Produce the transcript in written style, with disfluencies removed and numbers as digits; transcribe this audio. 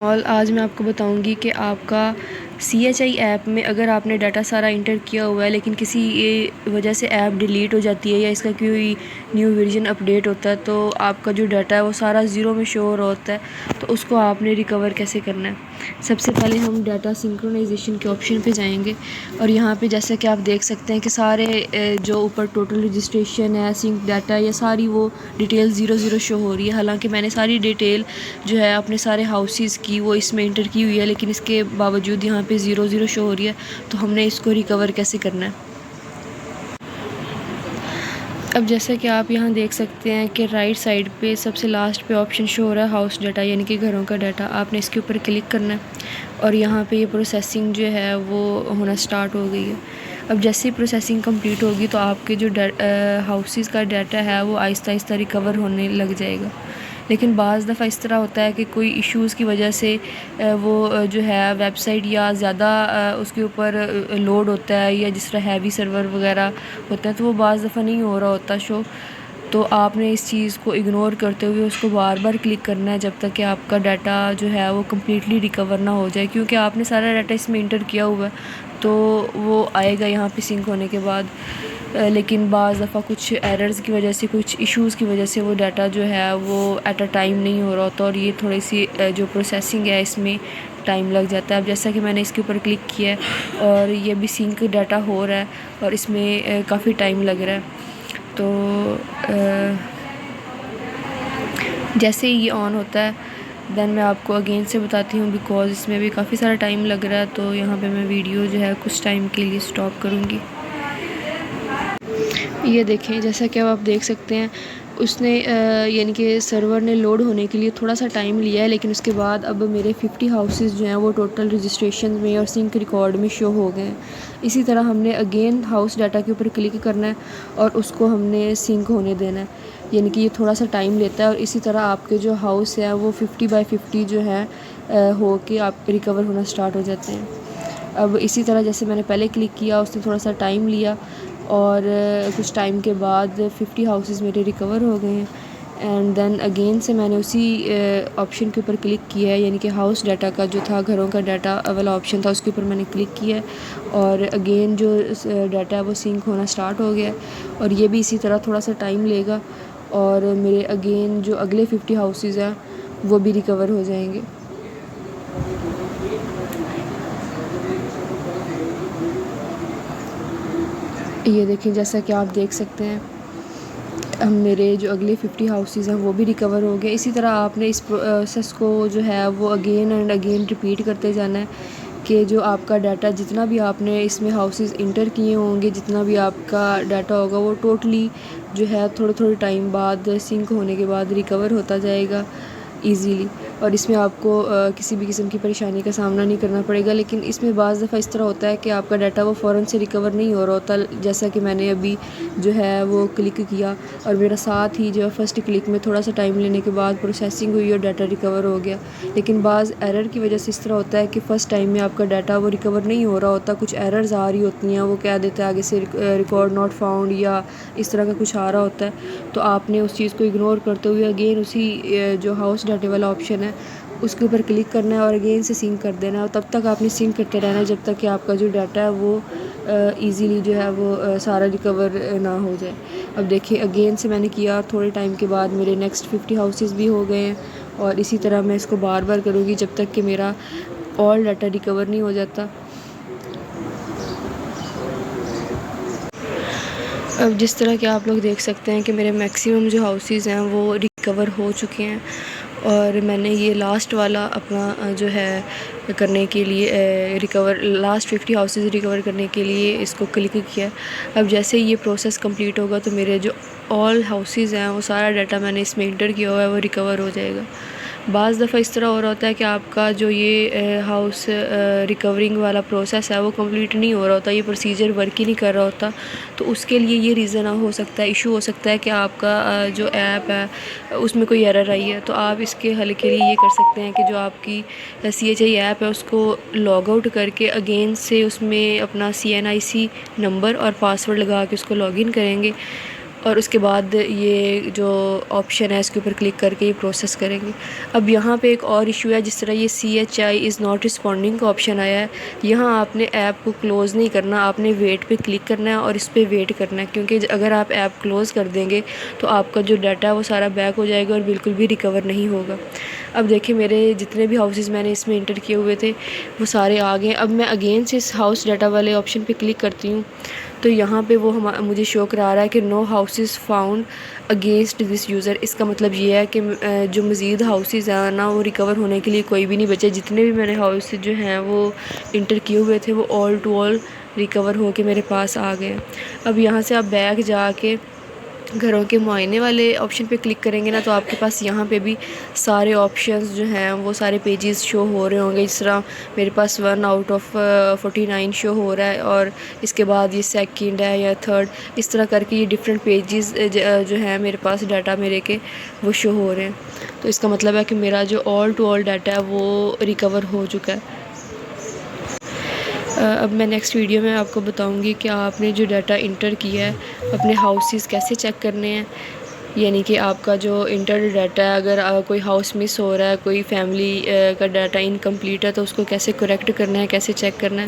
اور آج میں آپ کو بتاؤں گی کہ آپ کا CHI ایپ میں اگر آپ نے ڈاٹا سارا انٹر کیا ہوا ہے لیکن کسی وجہ سے ایپ ڈیلیٹ ہو جاتی ہے یا اس کا کوئی نیو ورژن اپڈیٹ ہوتا ہے تو آپ کا جو ڈاٹا ہے وہ سارا زیرو میں شو ہو رہا ہوتا ہے، تو اس کو آپ نے ریکور کیسے کرنا ہے۔ سب سے پہلے ہم ڈاٹا سنکرونائزیشن کے آپشن پہ جائیں گے، اور یہاں پہ جیسا کہ آپ دیکھ سکتے ہیں کہ سارے جو اوپر ٹوٹل رجسٹریشن ہے، سنک ڈاٹا، یہ ساری وہ ڈیٹیل زیرو زیرو شو ہو رہی ہے۔ حالانکہ میں نے ساری ڈیٹیل جو ہے اپنے سارے ہاؤسز کی وہ اس میں انٹر کی ہوئی ہے، لیکن اس کے باوجود یہاں پہ زیرو زیرو شو ہو رہی ہے، تو ہم نے اس کو ریکور کیسے کرنا ہے۔ اب جیسا کہ آپ یہاں دیکھ سکتے ہیں کہ رائٹ سائڈ پہ سب سے لاسٹ پہ آپشن شو ہو رہا ہے ہاؤس ڈاٹا، یعنی کہ گھروں کا ڈاٹا۔ آپ نے اس کے اوپر کلک کرنا ہے اور یہاں پہ یہ پروسیسنگ جو ہے وہ ہونا سٹارٹ ہو گئی ہے۔ اب جیسے ہی پروسیسنگ کمپلیٹ ہوگی تو آپ کے جو ہاؤسز کا ڈاٹا ہے وہ آہستہ آہستہ ریکور ہونے لگ جائے گا۔ لیکن بعض دفعہ اس طرح ہوتا ہے کہ کوئی ایشوز کی وجہ سے وہ جو ہے ویب سائٹ یا زیادہ اس کے اوپر لوڈ ہوتا ہے، یا جس طرح ہیوی سرور وغیرہ ہوتا ہے تو وہ بعض دفعہ نہیں ہو رہا ہوتا شو، تو آپ نے اس چیز کو اگنور کرتے ہوئے اس کو بار بار کلک کرنا ہے جب تک کہ آپ کا ڈاٹا جو ہے وہ کمپلیٹلی ریکور نہ ہو جائے، کیونکہ آپ نے سارا ڈاٹا اس میں انٹر کیا ہوا ہے تو وہ آئے گا یہاں پہ سنک ہونے کے بعد۔ لیکن بعض دفعہ کچھ ایررز کی وجہ سے، کچھ ایشوز کی وجہ سے وہ ڈاٹا جو ہے وہ ایٹ اے ٹائم نہیں ہو رہا ہوتا، اور یہ تھوڑی سی جو پروسیسنگ ہے اس میں ٹائم لگ جاتا ہے۔ اب جیسا کہ میں نے اس کے اوپر کلک کیا ہے اور یہ بھی سنک ڈاٹا ہو رہا ہے اور اس میں کافی ٹائم لگ رہا ہے، تو جیسے ہی یہ آن ہوتا ہے دین میں آپ کو اگین سے بتاتی ہوں، بیکاز اس میں بھی کافی سارا ٹائم لگ رہا ہے، تو یہاں پہ میں ویڈیو جو ہے کچھ ٹائم کے لیے سٹاپ کروں گی۔ یہ دیکھیں، جیسا کہ اب آپ دیکھ سکتے ہیں اس نے یعنی کہ سرور نے لوڈ ہونے کے لیے تھوڑا سا ٹائم لیا ہے، لیکن اس کے بعد اب میرے 50 ہاؤسز جو ہیں وہ ٹوٹل رجسٹریشن میں اور سنک ریکارڈ میں شو ہو گئے ہیں۔ اسی طرح ہم نے اگین ہاؤس ڈاٹا کے اوپر کلک کرنا ہے اور اس کو ہم نے سنک ہونے دینا ہے، یعنی کہ یہ تھوڑا سا ٹائم لیتا ہے، اور اسی طرح آپ کے جو ہاؤس ہیں وہ 50/50 جو ہے ہو کے آپ ریکور ہونا سٹارٹ ہو جاتے ہیں۔ اب اسی طرح جیسے میں نے پہلے کلک کیا اس نے تھوڑا سا ٹائم لیا، اور کچھ ٹائم کے بعد 50 ہاؤسز میرے ریکور ہو گئے ہیں، اینڈ دین اگین سے میں نے اسی آپشن کے اوپر کلک کیا ہے، یعنی کہ ہاؤس ڈاٹا کا جو تھا، گھروں کا ڈاٹا والا آپشن تھا، اس کے اوپر میں نے کلک کیا ہے، اور اگین جو ڈاٹا ہے وہ سنک ہونا سٹارٹ ہو گیا ہے، اور یہ بھی اسی طرح تھوڑا سا ٹائم لے گا، اور میرے اگین جو اگلے 50 ہاؤسز ہیں وہ بھی ریکور ہو جائیں گے۔ یہ دیکھیں، جیسا کہ آپ دیکھ سکتے ہیں میرے جو اگلے 50 ہاؤسز ہیں وہ بھی ریکور ہو گئے۔ اسی طرح آپ نے اس پروسیس کو جو ہے وہ اگین اینڈ اگین ریپیٹ کرتے جانا ہے، کہ جو آپ کا ڈاٹا جتنا بھی آپ نے اس میں ہاؤسز انٹر کیے ہوں گے، جتنا بھی آپ کا ڈاٹا ہوگا وہ ٹوٹلی جو ہے تھوڑے تھوڑے ٹائم بعد سنک ہونے کے بعد ریکور ہوتا جائے گا ایزیلی، اور اس میں آپ کو کسی بھی قسم کی پریشانی کا سامنا نہیں کرنا پڑے گا۔ لیکن اس میں بعض دفعہ اس طرح ہوتا ہے کہ آپ کا ڈاٹا وہ فوراً سے ریکور نہیں ہو رہا ہوتا، جیسا کہ میں نے ابھی جو ہے وہ کلک کیا اور میرا ساتھ ہی جو ہے فرسٹ کلک میں تھوڑا سا ٹائم لینے کے بعد پروسیسنگ ہوئی اور ڈاٹا ریکور ہو گیا۔ لیکن بعض ایرر کی وجہ سے اس طرح ہوتا ہے کہ فرسٹ ٹائم میں آپ کا ڈاٹا وہ ریکور نہیں ہو رہا ہوتا، کچھ ایررز آ رہی ہوتی ہیں، وہ کہہ دیتا ہے آگے سے ریکارڈ ناٹ فاؤنڈ یا اس طرح کا کچھ آ رہا ہوتا ہے، تو آپ نے اس چیز کو اگنور کرتے ہوئے اگین اسی جو ہاؤس ڈاٹے والا آپشن ہے اس کے اوپر کلک کرنا ہے اور اگین سے سنک کر دینا ہے، اور تب تک آپ نے سنک کرتے رہنا ہے جب تک کہ آپ کا جو ڈاٹا ہے وہ ایزیلی جو ہے وہ سارا ریکور نہ ہو جائے۔ اب دیکھیں، اگین سے میں نے کیا، تھوڑے ٹائم کے بعد میرے نیکسٹ 50 ہاؤسز بھی ہو گئے ہیں، اور اسی طرح میں اس کو بار بار کروں گی جب تک کہ میرا آل ڈاٹا ریکور نہیں ہو جاتا۔ اب جس طرح کہ آپ لوگ دیکھ سکتے ہیں کہ میرے میکسیمم جو ہاؤسز ہیں وہ ریکور ہو چکے ہیں، اور میں نے یہ لاسٹ والا اپنا جو ہے کرنے کے لیے لاسٹ 50 ہاؤسز ریکور کرنے کے لیے اس کو کلک کیا۔ اب جیسے یہ پروسیس کمپلیٹ ہوگا تو میرے جو آل ہاؤسز ہیں وہ سارا ڈاٹا میں نے اس میں انٹر کیا ہوا ہے وہ ریکور ہو جائے گا۔ بعض دفعہ اس طرح ہو رہا ہوتا ہے کہ آپ کا جو یہ ہاؤس ریکورنگ والا پروسیس ہے وہ کمپلیٹ نہیں ہو رہا ہوتا، یہ پروسیجر ورک ہی نہیں کر رہا ہوتا، تو اس کے لیے یہ ریزن ہو سکتا ہے، ایشو ہو سکتا ہے کہ آپ کا جو ایپ ہے اس میں کوئی ایرر آئی ہے، تو آپ اس کے حل کے لیے یہ کر سکتے ہیں کہ جو آپ کی CHI ایپ ہے اس کو لاگ آؤٹ کر کے اگین سے اس میں اپنا CNIC نمبر اور پاسورڈ لگا کے اس کو لاگ ان کریں گے، اور اس کے بعد یہ جو آپشن ہے اس کے اوپر کلک کر کے یہ پروسیس کریں گے۔ اب یہاں پہ ایک اور ایشو ہے، جس طرح یہ CHI از ناٹ رسپونڈنگ کا آپشن آیا ہے، یہاں آپ نے ایپ کو کلوز نہیں کرنا، آپ نے ویٹ پہ کلک کرنا ہے اور اس پہ ویٹ کرنا ہے، کیونکہ اگر آپ ایپ کلوز کر دیں گے تو آپ کا جو ڈاٹا ہے وہ سارا بیک ہو جائے گا اور بالکل بھی ریکور نہیں ہوگا۔ اب دیکھیں میرے جتنے بھی ہاؤسز میں نے اس میں انٹر کیے ہوئے تھے وہ سارے آ گئے۔ اب میں اگین سے اس ہاؤس ڈاٹا والے آپشن پہ کلک کرتی ہوں تو یہاں پہ وہ مجھے شو کرا رہا ہے کہ no houses found against this user. اس کا مطلب یہ ہے کہ جو مزید ہاؤسز ہیں نا وہ ریکور ہونے کے لیے کوئی بھی نہیں بچے، جتنے بھی میں نے ہاؤس جو ہیں وہ انٹر کیے ہوئے تھے وہ آل ٹو آل ریکور ہو کے میرے پاس آ گئے ہیں۔ اب یہاں سے آپ بیک جا کے گھروں کے معائنے والے آپشن پہ کلک کریں گے نا تو آپ کے پاس یہاں پہ بھی سارے آپشنز جو ہیں وہ سارے پیجز شو ہو رہے ہوں گے، جس طرح میرے پاس 1 آؤٹ آف 49 شو ہو رہا ہے، اور اس کے بعد یہ سیکنڈ ہے یا تھرڈ، اس طرح کر کے یہ ڈفرینٹ پیجز جو ہیں میرے پاس ڈاٹا میرے کے وہ شو ہو رہے ہیں۔ تو اس کا مطلب ہے کہ میرا جو آل ٹو آل ڈاٹا ہے وہ ریکور ہو چکا ہے۔ اب میں نیکسٹ ویڈیو میں آپ کو بتاؤں گی کہ آپ نے جو ڈاٹا انٹر کیا ہے اپنے ہاؤسز کیسے چیک کرنے ہیں، یعنی کہ آپ کا جو انٹر ڈاٹا ہے اگر کوئی ہاؤس مس ہو رہا ہے، کوئی فیملی کا ڈاٹا انکمپلیٹ ہے تو اس کو کیسے کریکٹ کرنا ہے، کیسے چیک کرنا ہے۔